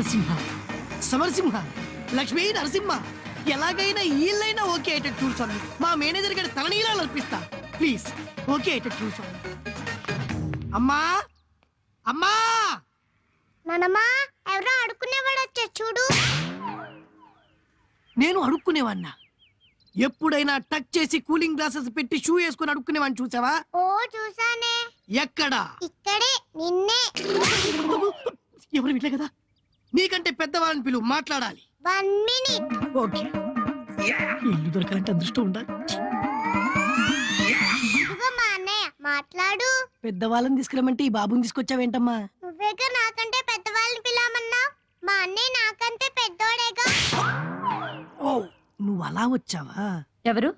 నరసింహ, సమరసింహ, లక్ష్మీ నరసింహ, ఎలాగైనా ఈళ్ళైనా ఓకే అయ్యేటట్టు చూడు స్వామి. మా మేనేజర్ గారి తలనీలాలు అర్పిస్తా. ప్లీజ్ ఓకే అయ్యేటట్టు చూడు స్వామి. అమ్మా అమ్మా, నానమ్మా ఎవరో అడుక్కునేవాడు వచ్చా చూడు. నేను అడుక్కునేవాడినా? ఎప్పుడైనా టచ్ చేసి కూలింగ్ గ్లాసెస్ పెట్టి షూ వేసుకుని అడుక్కునేవాడిని చూసావా? ఓ చూసానే. ఎక్కడా? ఇక్కడే నిన్నే. ఎవరు విట్లే కదా, నీకంటే పెద్దవాళ్ళని పిలువు, మాట్లాడాలి. 1 minute. ఓకే, ఇల్లు దొరకాలంటే అదృష్టం ఉండాలి. ఇదిగో మా అన్నయ్య మాట్లాడు. పెద్దవాళ్ళని తీసుకురమ్మంటే ఈ బాబుని తీసుకొచ్చావేంటమ్మా? నువ్వేగా నాకంటే పెద్దవాళ్ళని పిలవమన్నా. మా అన్నయ్య నాకంటే పెద్దోడేగా. ఓ, నువ్వు అలా వచ్చావా? ఎవరు?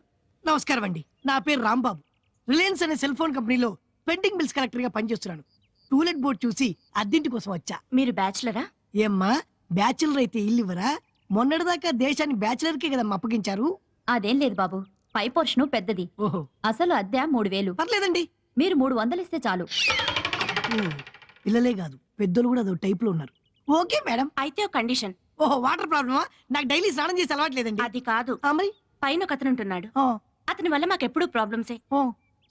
నమస్కారం అండి, నా పేరు రాంబాబు. రిలయన్స్ అనే సెల్ ఫోన్ కంపెనీలో పెండింగ్ బిల్స్ కలెక్టర్ గా పనిచేస్తున్నాను. టూలెట్ బోర్డు చూసి అద్దెంటి కోసం వచ్చా. మీరు బ్యాచులరా? ఏమ్మా, బ్యాచులర్ అయితే ఇల్లు ఇవ్వరా? మొన్నటిదాకా దేశాన్ని బ్యాచులర్ కే కదా అప్పగించారు. అదేం లేదు బాబు, పై పోర్షను పెద్దది. ఓహో, అసలు అద్దె 3000. పర్లేదండి. మీరు 300 ఇస్తే చాలు. ఓ, పిల్లలే కాదు పెద్దలు కూడా అదో టైప్ లో ఉన్నారు. Okay madam. అయితే ఒక కండిషన్. ఓహో, వాటర్ ప్రాబ్లమా? నాకు డైలీ స్నానం చేసి అలవాట్లేదండి. అది కాదు, మరి పైన ఒక అతను ఉంటున్నాడు. ఓ, అతని వల్ల మాకెప్పుడు ప్రాబ్లమ్సే. ఓ,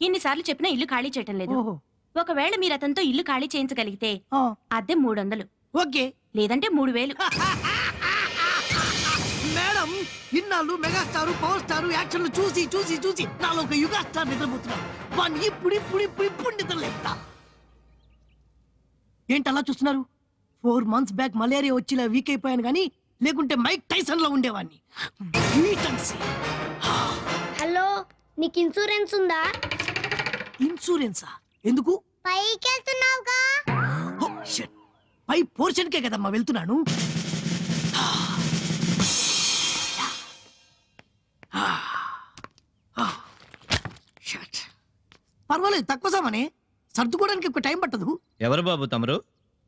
ఇన్నిసార్లు చెప్పినా ఇల్లు ఖాళీ చేయటం లేదు. ఓహో, ఒకవేళ మీరు అతనితో ఇల్లు ఖాళీ చేయించగలిగితే ఓ, అద్దె 300, ఓకే లేదంటే 3000. మేడం, ఇన్నాళ్ళు మెగాస్టార్ పవర్ స్టార్ యాక్షన్లు చూసి చూసి చూసి నాలో ఒక యుగా స్టార్ నిద్రపోతున్నాను. వాడిని ఇప్పుడు నిద్రలేపుతా. ఏంటి అలా చూస్తున్నారు? 4 months బ్యాక్ మలేరియా వచ్చి ఇలా వీక్ అయిపోయాను కానీ లేకుంటే మైక్ టైసన్ లో ఉండేవాడిని. హలో, నీకు ఇన్సూరెన్స్ ఉందా? ఇన్సూరెన్సా? ఎందుకు? పైకి వెళ్తున్నావుగా. ఓ, షిట్. పై పోర్షన్ కే కదమ్మా వెళ్తున్నాను. షిట్. పర్వాలేదు, తక్కువ సామానే, సర్దుకోవడానికి ఎక్కువ టైం పట్టదు. ఎవరు బాబు తమరు?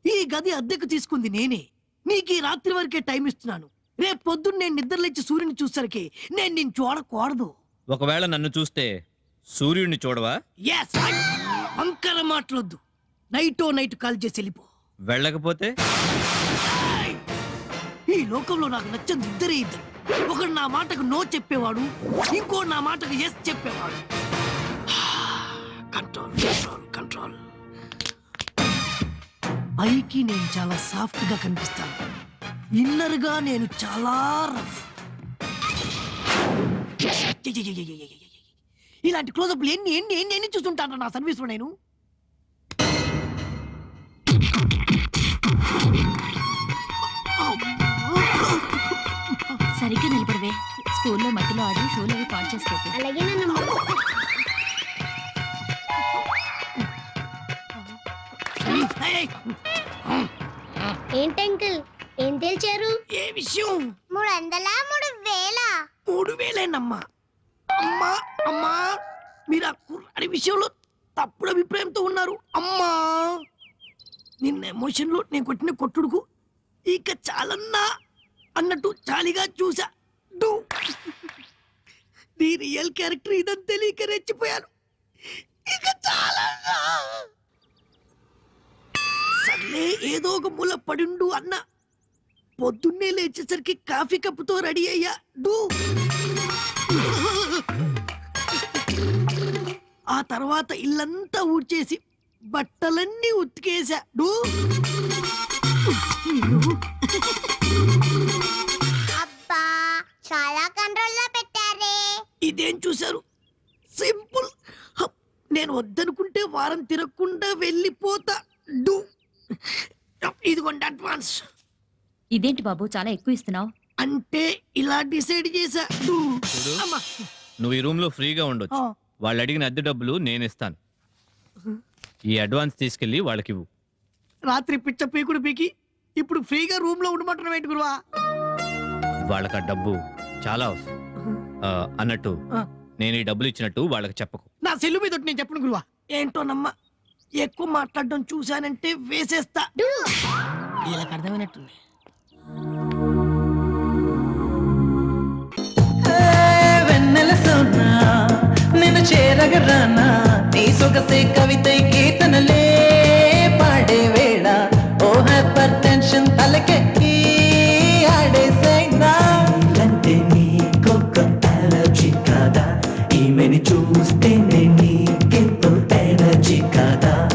ఈ గది అద్దెకు తీసుకుంది నేనే. నీకు ఈ రాత్రి వరకే టైం ఇస్తున్నాను. రేపు పొద్దున్న నేను నిద్రలేచి సూర్యుని చూసరికి నేను నిన్ను చూడకూడదు. ఒకవేళ నన్ను చూస్తే సూర్యుడిని చూడవా? Yes, వంకర మాటలొద్దు. నైట్ కాల్ చేసి వెళ్ళిపో. వెళ్ళకపోతే? ఈ లోకంలో నాకు నచ్చని ఇద్దరే ఇద్దరు. ఒకడు నా మాటకు నో చెప్పేవాడు, ఇంకో నా మాటకు ఎస్ చెప్పేవాడు. Control control control. పైకి నేను చాలా సాఫ్ట్ గా కనిపిస్తాను, ఇన్నర్ గా నేను చాలా రఫ్. ఇలాంటి క్లోజప్లు ఎన్ని ఎన్ని ఎన్ని ఎన్ని చూస్తుంటాను నా సర్వీస్ లో నేను. సరిగ్గా నిలబడవే. స్కూల్లో మట్టిలో ఆడి షూలు అవి పాడు చేసుకోకు. అలాగే నానమ్మ. ఏంటి అంకుల్, ఏం తేల్చారు? ఏ విషయం? 300 3000? 3000ఏనమ్మా. అమ్మా అమ్మా, మీరు ఆ కుర్రాడి విషయంలో తప్పుడు అభిప్రాయంతో ఉన్నారు. అమ్మా, నిన్న ఎమోషన్ లో నేను కొట్టిన కొట్టుడుకు ఇక చాలన్నా అన్నట్టు చాలిగా చూసా. నీ రియల్ క్యారెక్టర్ ఇదని తెలియక రెచ్చిపోయాను. ఇక చాలన్నా. సర్లే, ఏదో ఒక మూల పడిండు అన్న. పొద్దున్నే లేచేసరికి కాఫీ కప్పుతో రెడీ అయ్యా. ఆ తర్వాత ఇల్లంతా ఊడ్చేసి బట్టలన్నీ ఉతికేసా. అబ్బా, చాలా కంట్రోల్ లో పెట్టారే. ఇదేం చూశారు? సింపుల్. నేను వద్దనుకుంటే వారం తిరగకుండా వెళ్ళిపోతా. ఇదిగోండి అడ్వాన్స్. ఇదేంటి బాబు, చాలా ఎక్కువ ఇస్తున్నావు. అంటే ఇలా డిసైడ్ చేసా. చూడు, అమ్మా, నువ్వు ఈ రూమ్ లో ఫ్రీగా ఉండొచ్చు. వాళ్ళు అడిగిన అద్దె డబ్బులు నేను ఇస్తాను. ఈ అడ్వాన్స్ తీసుకెళ్లి వాళ్ళకి ఇవ్వు. రాత్రి పిచ్చ పీకుడు పీకి ఇప్పుడు ఫ్రీగా రూమ్ లో ఉండమంటున్నావు ఏంటి గురువా? వాళ్ళకి ఆ డబ్బు చాలా అవసరం. అన్నట్టు నేను ఈ డబ్బులు ఇచ్చినట్టు వాళ్ళకి చెప్పకు. నా సెల్లు మీద నేను చెప్పను గురువా. ఏంటోనమ్మా, ఎక్కువ మాట్లాడడం చూశానంటే వేసేస్తా. వీళ్ళకి అర్థమైనట్టుంది. వెన్నెల సోనా నేను చేరగరానా, నీ సొగసే కవితై కీర్తనలే పాడే వేళ. ఓ హైపర్ టెన్షన్ తలకెక్కి చూస్తేనే నీకెంతో ఎనర్జీ కాదా